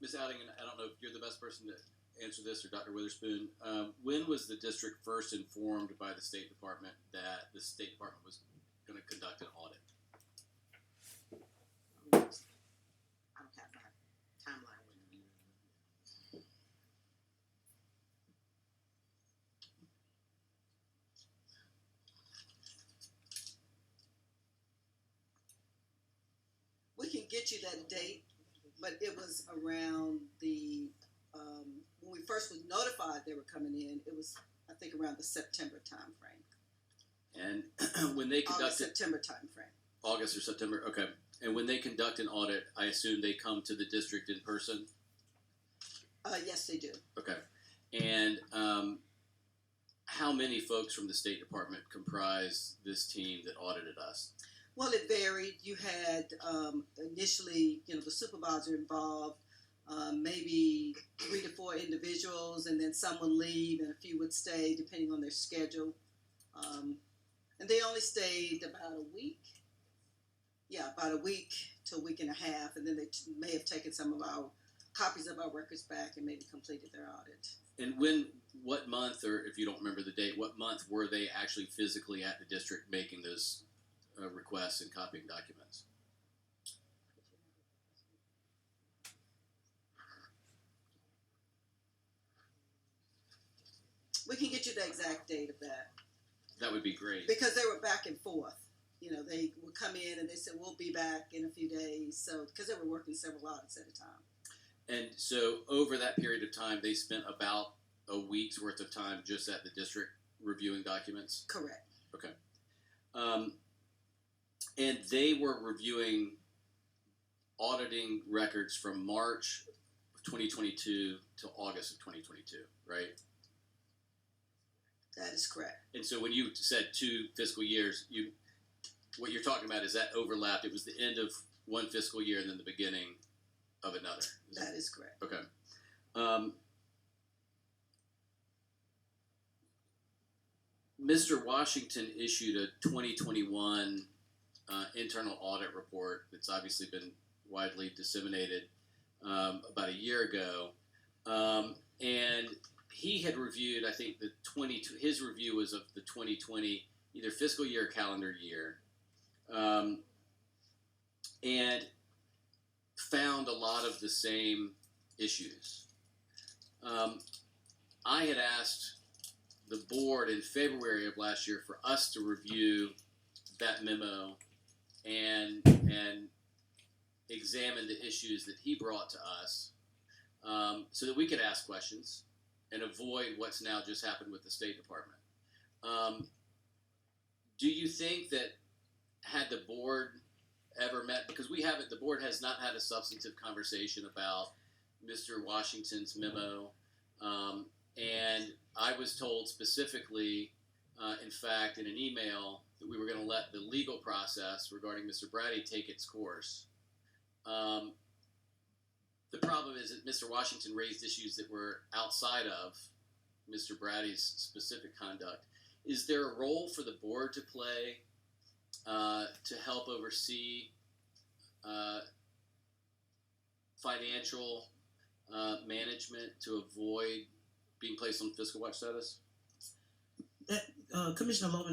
Ms. Outing, and I don't know if you're the best person to answer this or Dr. Witherspoon. When was the district first informed by the State Department that the State Department was going to conduct an audit? I don't have that timeline with me. We can get you that date, but it was around the when we first was notified they were coming in. It was, I think, around the September time frame. And when they conduct September time frame. August or September, okay. And when they conduct an audit, I assume they come to the district in person? Yes, they do. Okay. And how many folks from the State Department comprise this team that audited us? Well, it varied. You had initially, the supervisor involved, maybe 3 to 4 individuals, and then some would leave and a few would stay depending on their schedule. And they only stayed about a week. Yeah, about a week to a week and a half, and then they may have taken some of our copies of our records back and maybe completed their audit. And what month, or if you don't remember the date, what month were they actually physically at the district making those requests and copying documents? We can get you the exact date of that. That would be great. Because they were back and forth. They would come in and they said, we'll be back in a few days. So, because they were working several audits at a time. And so over that period of time, they spent about a week's worth of time just at the district reviewing documents? Correct. Okay. And they were reviewing auditing records from March of 2022 to August of 2022, right? That is correct. And so when you said 2 fiscal years, what you're talking about is that overlapped. It was the end of one fiscal year and then the beginning of another. That is correct. Okay. Mr. Washington issued a 2021 internal audit report that's obviously been widely disseminated about a year ago. And he had reviewed, I think, his review was of the 2020 either fiscal year or calendar year. And found a lot of the same issues. I had asked the board in February of last year for us to review that memo and examine the issues that he brought to us so that we could ask questions and avoid what's now just happened with the State Department. Do you think that had the board ever met, because the board has not had a substantive conversation about Mr. Washington's memo, and I was told specifically, in fact, in an email, that we were going to let the legal process regarding Mr. Brady take its course. The problem is that Mr. Washington raised issues that were outside of Mr. Brady's specific conduct. Is there a role for the board to play to help oversee financial management to avoid being placed on fiscal watch status? Commissioner Loman